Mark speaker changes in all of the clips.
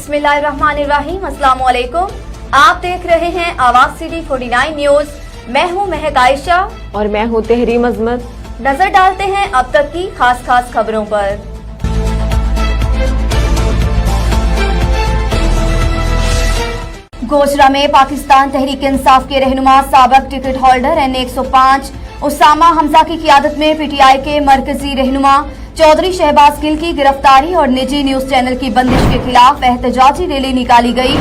Speaker 1: बिस्मिल्लाहिर्रहमानिर्रहीम, अस्सलाम वालेकुम। आप देख रहे हैं आवाज सिटी 49 न्यूज। मैं हूं महक आयशा
Speaker 2: और मैं हूं तहरीम अजमत।
Speaker 1: नजर डालते हैं अब तक की खास खबरों पर। गोजरा में पाकिस्तान तहरीक इंसाफ के रहनुमा साबिक ticket holder N105 Usama Hamza की क़ियादत में पीटीआई के मरकजी रहनुमा चौधरी शहबाज गिल की गिरफ्तारी और निजी न्यूज चैनल की बंदिश के खिलाफ एहतजाजी रैली निकाली गई।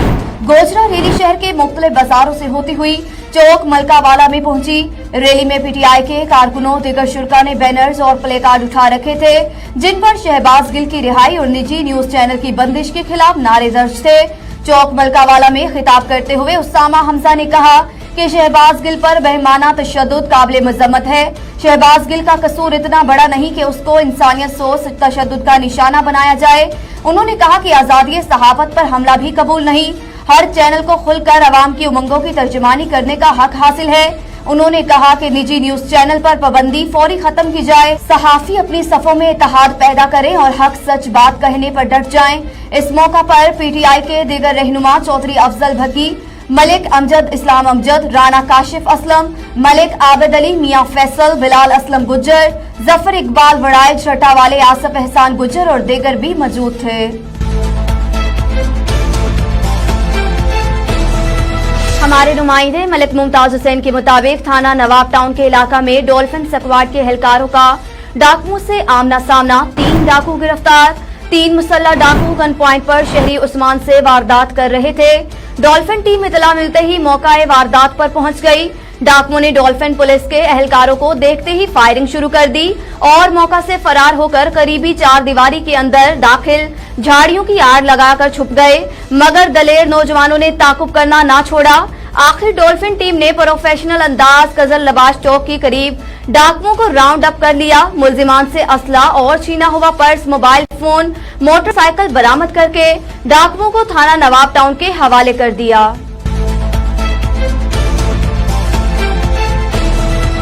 Speaker 1: गोजरा रैली शहर के मुख्तलिफ बाजारों से होती हुई चौक मलकावाला में पहुंची। रैली में पीटीआई के कारकुनों दीगर शुरका ने बैनर्स और प्ले कार्ड उठा रखे थे, जिन पर शहबाज गिल की रिहाई और निजी न्यूज चैनल की बंदिश के खिलाफ नारे दर्ज थे। चौक मलकावाला में खिताब करते हुए उसामा हमजा ने कहा कि शहबाज गिल पर बेहमाना तशद्दुद काबिल मजम्मत है। शहबाज गिल का कसूर इतना बड़ा नहीं कि उसको इंसानियत सोच तशद्दुद का निशाना बनाया जाए। उन्होंने कहा कि आजादी सहाफत पर हमला भी कबूल नहीं। हर चैनल को खुलकर अवाम की उमंगों की तर्जुमानी करने का हक हासिल है। उन्होंने कहा कि निजी न्यूज चैनल पर पाबंदी फौरी खत्म की जाए। सहाफी अपनी सफों में इत्तेहाद पैदा करें और हक सच बात कहने पर डट जाएं। इस मौका पर पीटीआई के दीगर रहनुमा चौधरी अफजल भक्की, मलिक अमजद इस्लाम अमजद, राना काशिफ असलम, मलिक आबिद अली, मियां फैसल, बिलाल असलम गुज्जर, जफर इकबाल वड़ाइज, रटावाले आसफ एहसान गुज्जर और दीगर भी मौजूद थे। हमारे नुमाइंदे मलिक मुमताज हुसैन के मुताबिक थाना नवाब टाउन के इलाका में डॉल्फिन स्क्वाड के एहलकारों का डाकुओं से आमना सामना। 3 डाकू गिरफ्तार। 3 मुसल्लह डाकू गन पॉइंट पर शहरी उस्मान से वारदात कर रहे थे। डॉल्फिन टीम इतला मिलते ही मौका वारदात पर पहुंच गई। डाकुओं ने डॉल्फिन पुलिस के एहलकारों को देखते ही फायरिंग शुरू कर दी और मौका से फरार होकर करीबी 4 दीवारी के अंदर दाखिल झाड़ियों की आड़ लगाकर छुप गए, मगर दलेर नौजवानों ने ताकुब करना ना छोड़ा। आखिर डॉल्फिन टीम ने प्रोफेशनल अंदाज कजल लबाश चौक के करीब डाकुओं को राउंड अप कर लिया। मुलजिमान से असला और छीना हुआ पर्स, मोबाइल फोन, मोटरसाइकिल बरामद करके डाकुओं को थाना नवाब टाउन के हवाले कर दिया।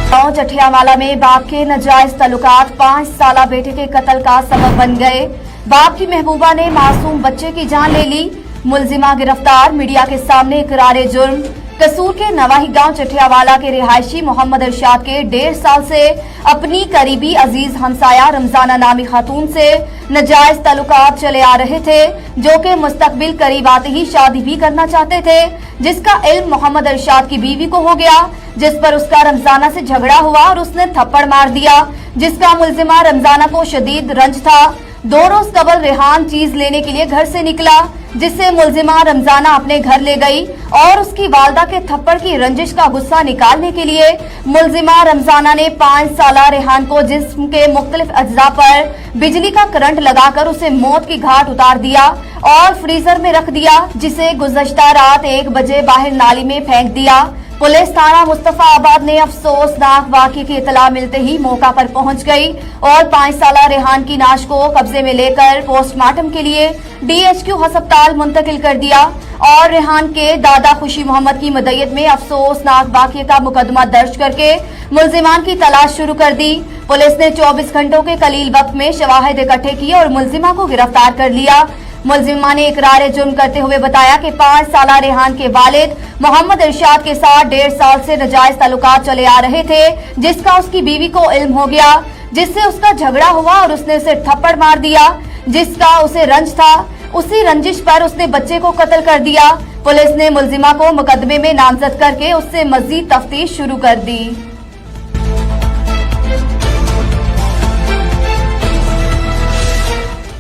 Speaker 1: गांव जठियावाला में बाप के नाजायज तल्लुकात 5 साला बेटे के कत्ल का सबब बन गए। बाप की महबूबा ने मासूम बच्चे की जान ले ली। मुलजिमा गिरफ्तार। मीडिया के सामने इकरार जुर्म। कसूर के नवाही गांव जठियावाला के रिहायशी मोहम्मद इरशाद के 1.5 साल से अपनी करीबी अजीज हमसाया रमजाना नामी खातून से नाजायज तल्लुकात चले आ रहे थे, जो कि मुस्तकबिल करीब आते ही शादी भी करना चाहते थे, जिसका इल्म मोहम्मद इरशाद की बीवी को हो गया, जिस पर उसका रमजाना से झगड़ा हुआ और उसने थप्पड़ मार दिया, जिसका मुलजिमा रमजाना को शदीद रंज था। 2 रोज कबल रेहान चीज लेने के लिए घर से निकला, जिससे मुलजिमा रमजाना अपने घर ले गई और उसकी वालदा के थप्पड़ की रंजिश का गुस्सा निकालने के लिए मुलजिमा रमजाना ने 5 साला रेहान को जिस्म के मुख्तलिफ अज्जा पर बिजली का करंट लगाकर उसे मौत की घाट उतार दिया और फ्रीजर में रख दिया, जिसे गुज़श्ता रात 1 बजे बाहर नाली में फेंक दिया। पुलिस थाना मुस्तफाबाद ने अफसोसनाक वाक़े की इतला मिलते ही मौका पर पहुंच गई और 5 साला रेहान की नाश को कब्जे में लेकर पोस्टमार्टम के लिए DHQ अस्पताल मुंतकिल कर दिया और रेहान के दादा खुशी मोहम्मद की मदयत में अफसोसनाक वाक़े का मुकदमा दर्ज करके मुलजिमान की तलाश शुरू कर दी। पुलिस ने 24 घंटों के कलील वक्त में शवाहिद इकट्ठे किए और मुलजिमा को गिरफ्तार कर लिया। मुलजिमा ने इकरार जुर्म करते हुए बताया कि 5 साला रेहान के वालिद मोहम्मद इरशाद के साथ 1.5 साल से नाजायज ताल्लुकात चले आ रहे थे, जिसका उसकी बीवी को इल्म हो गया, जिससे उसका झगड़ा हुआ और उसने उसे थप्पड़ मार दिया, जिसका उसे रंज था। उसी रंजिश पर उसने बच्चे को कत्ल कर दिया। पुलिस ने मुलजिमा को मुकदमे में नामजद करके उससे मजीद तफ्तीश शुरू कर दी।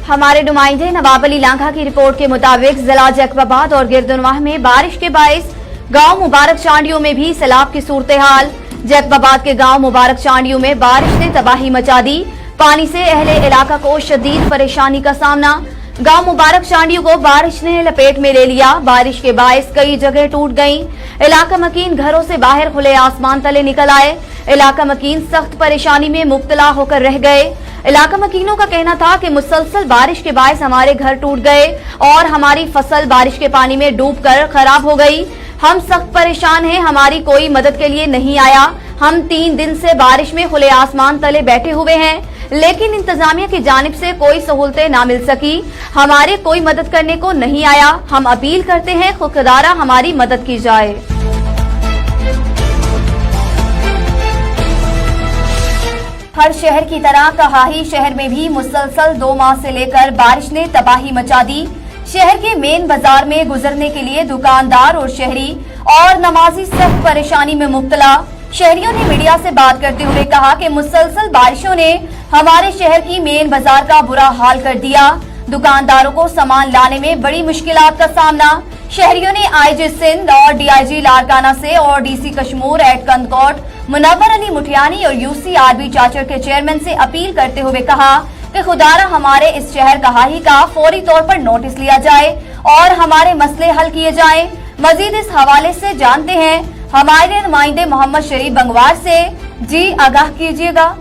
Speaker 1: हमारे नुमाइंदे नवाब अली लांघा की रिपोर्ट के मुताबिक जिला जैकबाबाद और गिरदनवाह में बारिश के बायस गांव मुबारक चांडियों में भी सैलाब की सूरत हाल। जैकबाबाद के गांव मुबारक चांडियों में बारिश ने तबाही मचा दी। पानी से अहले इलाका को शदीद परेशानी का सामना। गांव मुबारक चांडियों को बारिश ने लपेट में ले लिया। बारिश के बायस कई जगह टूट गईं। इलाका मकीन घरों से बाहर खुले आसमान तले निकल आए। इलाका मकीन सख्त परेशानी में मुब्तला होकर रह गए। इलाका मकीनों का कहना था कि मुसलसल बारिश के बायस हमारे घर टूट गए और हमारी फसल बारिश के पानी में डूबकर खराब हो गई। हम सख्त परेशान हैं, हमारी कोई मदद के लिए नहीं आया। हम 3 दिन से बारिश में खुले आसमान तले बैठे हुए हैं। लेकिन इंतजामिया की जानिब से कोई सहूलतें ना मिल सकी। हमारे कोई मदद करने को नहीं आया। हम अपील करते हैं खुदारा हमारी मदद की जाए। हर शहर की तरह कहाही शहर में भी मुसलसल 2 माह से लेकर बारिश ने तबाही मचा दी। शहर के मेन बाजार में गुजरने के लिए दुकानदार और शहरी और नमाजी सख्त परेशानी में मुब्तला। शहरियों ने मीडिया से बात करते हुए कहा कि मुसलसल बारिशों ने हमारे शहर की मेन बाजार का बुरा हाल कर दिया। दुकानदारों को सामान लाने में बड़ी मुश्किलात का सामना। शहरियों ने आईजी सिंध और डीआईजी लाड़काना से और डीसी कश्मीर एट कंदकोट मुनव्वर अली मुठियानी और यूसीआरबी चाचड़ के चेयरमैन से अपील करते हुए कहा कि खुदारा हमारे इस शहर कहाही का फौरी तौर पर नोटिस लिया जाए और हमारे मसले हल किए जाएं। मजीद इस हवाले से जानते हैं हमारे नुमाइंदे मोहम्मद शरीफ बंगवार से। जी आगाह कीजिएगा।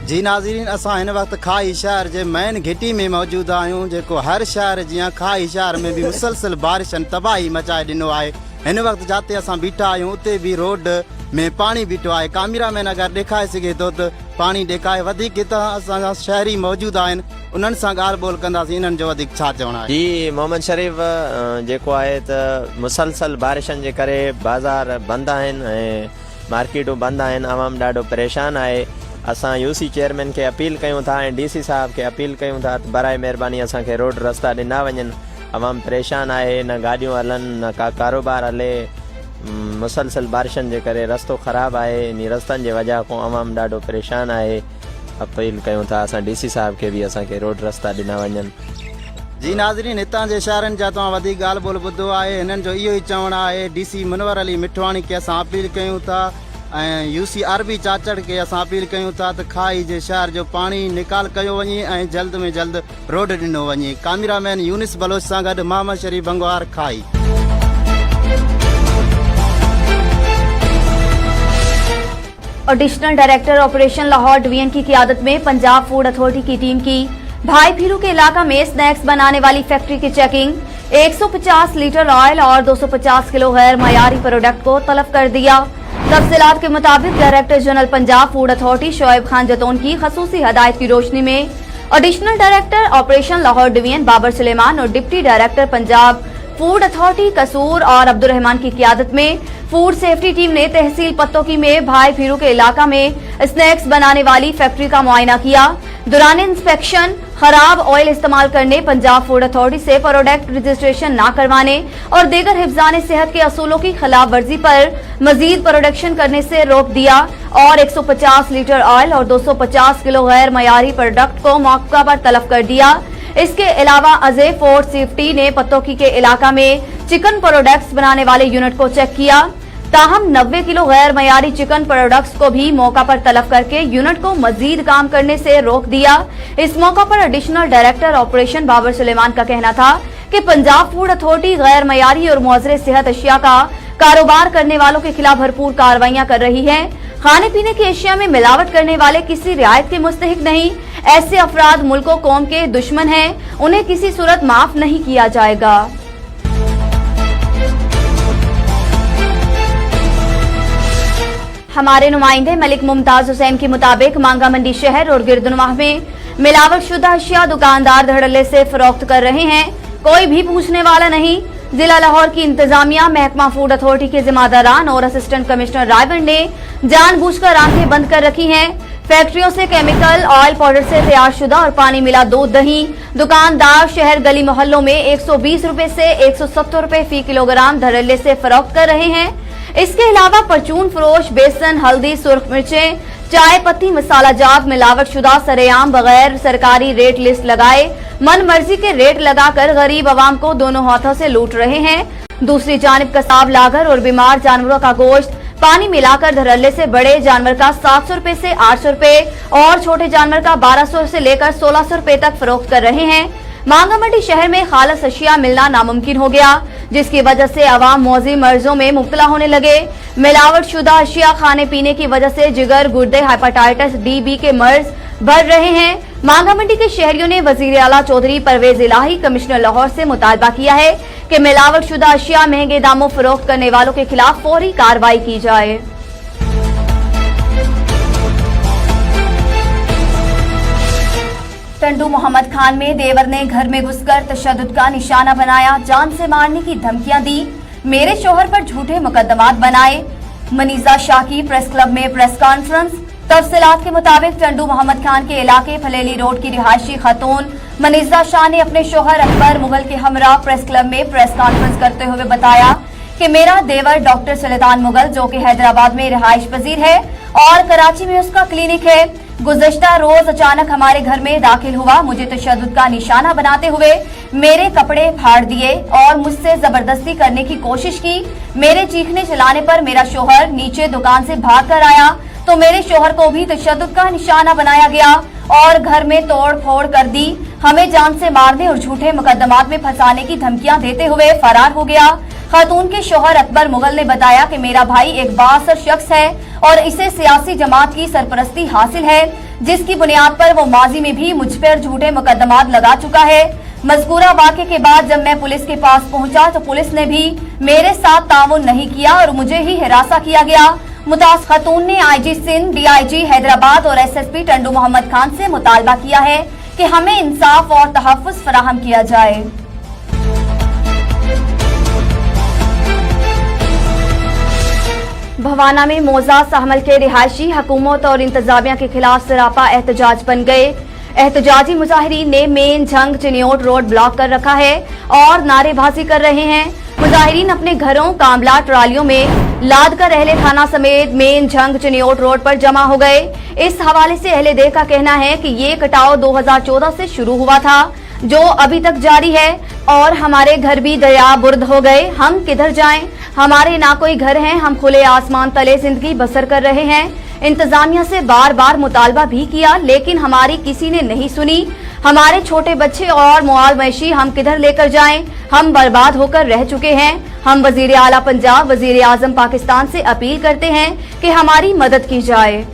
Speaker 3: जी नाज़रीन, असां हिन वक्त खाई शहर जे मेन घिटी में मौजूद आहियूं, जेको हर शहर जीअं खाई शहर में भी मुसलसल बारिशनि तबाही मचाए ॾिनो आहे। हिन वक्त जाते असां बीठा आहियूं उते भी रोड में पानी बीठो आहे। कामेरामैन अगरि ॾेखारे सघे थो त पानी ॾेखारे। वधीक हितां असांजा शहरी मौजूद आहिनि, उन्हनि सां ॻाल्हि ॿोल कंदासीं। इन्हनि जो वधीक छा चवणु आहे?
Speaker 4: जी मोहम्मद शरीफ, जेको आहे त मुसलसल बारिशनि जे करे बाज़ार बंदि आहिनि ऐं मार्केटूं बंदि आहिनि। आवाम ॾाढो परेशान आहे। असां यूसी चेयरमैन खे अपील कयूं था ऐं डीसी साहब खे अपील कयूं था त बराए महिरबानी असांखे रोड रस्ता ॾिना वञनि। आवाम परेशान आहे, न गाॾियूं हलनि न का कारोबार हले। मुसलसल बारिशनि जे करे रस्तो ख़राबु आहे। इन रस्तनि जे वजह खां आवाम ॾाढो परेशान आहे। अपील कयूं था असां डीसी साहब खे बि असांखे रोड रस्ता ॾिना वञनि।
Speaker 3: जी नाज़रीन, हितां जे शहरनि जा तव्हां वधीक ॻाल्हि ॿोल ॿुधो आहे। हिननि जो इहो ई चवणु आहे। डीसी मुनव्वर अली मिठवाणी खे असां अपील कयूं था ऐं यूसीआरबी चाचड़ खे असां अपील कयूं था त खाई जे शहर जो पाणी निकाल कयो वञे ऐं जल्द में जल्द रोड ॾिनो वञे। कामेरामैन यूनिस बलोच सां गॾु मोहम्मद शरीफ बंगवार, खाई।
Speaker 1: Additional director operation Lahore division की क़ियादत में पंजाब फूड अथॉरिटी की टीम की भाई फिरू के इलाका में स्नैक्स बनाने वाली फैक्ट्री की चेकिंग। 150 लीटर ऑयल और 250 किलो गैर मयारी प्रोडक्ट को तलब कर दिया। तफसीलात के मुताबिक director general Punjab food authority Shoaib Khan जतौन की खसूसी हदायत की रोशनी में additional director operation Lahore division Babar Suleman और deputy director Punjab food authority Kasur और अब्दुल रहमान की क़ियादत में फूड सेफ्टी टीम ने तहसील पत्तोकी में भाई फिरू के इलाका में स्नैक्स बनाने वाली फैक्ट्री का मुआयना किया। दौरान इंस्पेक्शन खराब ऑयल इस्तेमाल करने, पंजाब फूड अथॉरिटी से प्रोडक्ट रजिस्ट्रेशन न करवाने और दीगर हिफ्ज़ाने सेहत के असूलों की खिलाफ वर्जी पर मजीद प्रोडक्शन करने से रोक दिया और 150 लीटर ऑयल और 250 किलो गैर मयारी प्रोडक्ट को मौका पर तलब कर दिया। इसके अलावा अजय फूड सेफ्टी ने पत्तोकी के इलाका में चिकन प्रोडक्ट्स बनाने वाले यूनिट को चेक किया। ताहम 90 किलो गैर मयारी चिकन प्रोडक्ट्स को भी मौका पर तलब करके यूनिट को मजीद काम करने से रोक दिया। इस मौका पर additional director operation Babar Sulaiman का कहना था कि पंजाब फूड अथॉरिटी गैर मयारी और मुअज्जरे सेहत अशिया का कारोबार करने वालों के खिलाफ भरपूर कार्रवाइयां कर रही है। खाने पीने की अशिया में मिलावट करने वाले किसी रियायत के मुस्तहिक नहीं। ऐसे अफराद मुल्क व कौम के दुश्मन हैं, उन्हें किसी सूरत माफ नहीं किया जाएगा। हमारे नुमाइंदे मलिक मुमताज हुसैन के मुताबिक मांगा मंडी शहर और गिरदुनवाह में मिलावट शुदा अशिया दुकानदार धड़ल्ले से फरोख्त कर रहे हैं, कोई भी पूछने वाला नहीं। जिला लाहौर की इंतजामिया, महकमा फूड अथॉरिटी के जिम्मेदारान और असिस्टेंट कमिश्नर रायबंद ने जानबूझकर आंखें बंद कर रखी हैं। फैक्ट्रियों से केमिकल ऑयल पाउडर से तैयार शुदा और पानी मिला दूध दही दुकानदार शहर गली मोहल्लों में 120 रुपए से 170 रुपए फी किलोग्राम धड़ल्ले से फरोख्त कर रहे हैं। इसके अलावा परचून फरोश, बेसन, हल्दी, सुर्ख मिर्चें, चाय पत्ती, मसाला जात मिलावट शुदा सरेआम बगैर सरकारी रेट लिस्ट लगाए मन मर्जी के रेट लगाकर गरीब आवाम को दोनों हाथों से लूट रहे हैं। दूसरी जानिब कसाब लागर और बीमार जानवरों का गोश्त पानी मिलाकर धड़ल्ले से बड़े जानवर का 700 रुपए से 800 रुपए और छोटे जानवर का 1200 से लेकर 1600 रुपए तक फरोख्त कर रहे हैं। मांगा मंडी शहर में खालस अशिया मिलना नामुमकिन हो गया, जिसकी वजह से आवाम मौजी मर्जों में मुब्तला होने लगे। मिलावट शुदा अशिया खाने पीने की वजह से जिगर, गुर्दे, हेपेटाइटिस D-B के मर्ज बढ़ रहे हैं। मांगा मंडी के शहरियों ने वजीर आला चौधरी परवेज इलाही, कमिश्नर लाहौर से मुतालबा किया है कि मिलावट शुदा अशिया महंगे दामों फरोख्त करने वालों के खिलाफ फौरी कार्रवाई की जाए। टंडू मोहम्मद खान में देवर ने घर में घुसकर तशद्दुद का निशाना बनाया, जान से मारने की धमकियां दी, मेरे शोहर पर झूठे मुकदमात बनाए। मनीजा शाह की प्रेस क्लब में प्रेस कॉन्फ्रेंस। तफसीलात के मुताबिक टंडू मोहम्मद खान के इलाके फलेली रोड की रिहायशी खातून मनीजा शाह ने अपने शोहर अकबर मुगल के हमरा प्रेस क्लब में प्रेस कॉन्फ्रेंस करते हुए बताया कि मेरा देवर डॉक्टर सुल्तान मुगल, जो कि हैदराबाद में रिहाइश पजीर है और कराची में उसका क्लिनिक है, गुज़श्ता रोज अचानक हमारे घर में दाखिल हुआ, मुझे तशद्दुद का निशाना बनाते हुए मेरे कपड़े फाड़ दिए और मुझसे जबरदस्ती करने की कोशिश की। मेरे चीखने चिल्लाने पर मेरा शोहर नीचे दुकान से भाग कर आया तो मेरे शोहर को भी तशद्दुद का निशाना बनाया गया और घर में तोड़ फोड़ कर दी। हमें जान से मारने और झूठे मुकदमात में फंसाने की धमकियां देते हुए फरार हो गया। खातून के शोहर अकबर मुगल ने बताया कि मेरा भाई एक बाअसर शख्स है और इसे सियासी जमात की सरपरस्ती हासिल है, जिसकी बुनियाद पर वो माजी में भी मुझ पर झूठे मुकदमात लगा चुका है। मज़कूरा वाक़े के बाद जब मैं पुलिस के पास पहुंचा तो पुलिस ने भी मेरे साथ ताउन नहीं किया और मुझे ही हिरासा किया गया। मुतास खातून ने आईजी सिंध, डीआईजी हैदराबाद और एसएसपी टंडू मोहम्मद खान से मुतालबा किया है कि हमें इंसाफ और तहफ़्फ़ुज़ फराहम किया जाए। भवाना में मौजा सहमल के रिहायशी हुकूमत और इंतजामिया के खिलाफ सरापा एहतजाज बन गए। एहतजाजी मुजाहिरीन ने main Jhang Chiniot road block कर रखा है और नारेबाजी कर रहे हैं। मुजाहिरीन अपने घरों, कामला ट्रालियों में लाद कर अहले खाना समेत मेन झंग चिन्योट रोड पर जमा हो गए। इस हवाले से अहले देर का कहना है कि ये कटाव 2014 से शुरू हुआ था, जो अभी तक जारी है और हमारे घर भी दरिया बुर्द हो गए। हम किधर जाएं? हमारे ना कोई घर हैं, हम खुले आसमान तले जिंदगी बसर कर रहे हैं। इंतजामिया से बार बार मुतालबा भी किया लेकिन हमारी किसी ने नहीं सुनी। हमारे छोटे बच्चे और मुआल मैशी हम किधर लेकर जाएं? हम बर्बाद होकर रह चुके हैं। हम वजीर आला पंजाब, वजीर आजम पाकिस्तान से अपील करते हैं कि हमारी मदद की जाए।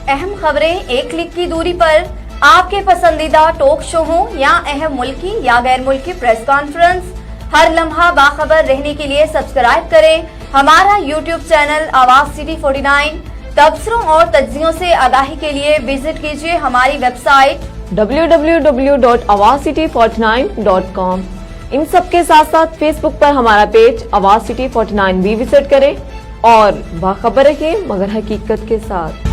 Speaker 1: अहम खबरें एक क्लिक की दूरी पर। आपके पसंदीदा टॉक शो हो या अहम मुल्की या गैर मुल्की प्रेस कॉन्फ्रेंस, हर लम्हा बाखबर रहने के लिए सब्सक्राइब करें हमारा यूट्यूब चैनल आवाज सिटी 49। तबसरों और तज्जियों से आगाही के लिए विजिट कीजिए हमारी वेबसाइट
Speaker 2: www.awazcity49.com। इन सब के साथ साथ फेसबुक पर हमारा पेज आवाज सिटी 49 भी विजिट करें और बाखबर रहिए मगर हकीकत के साथ।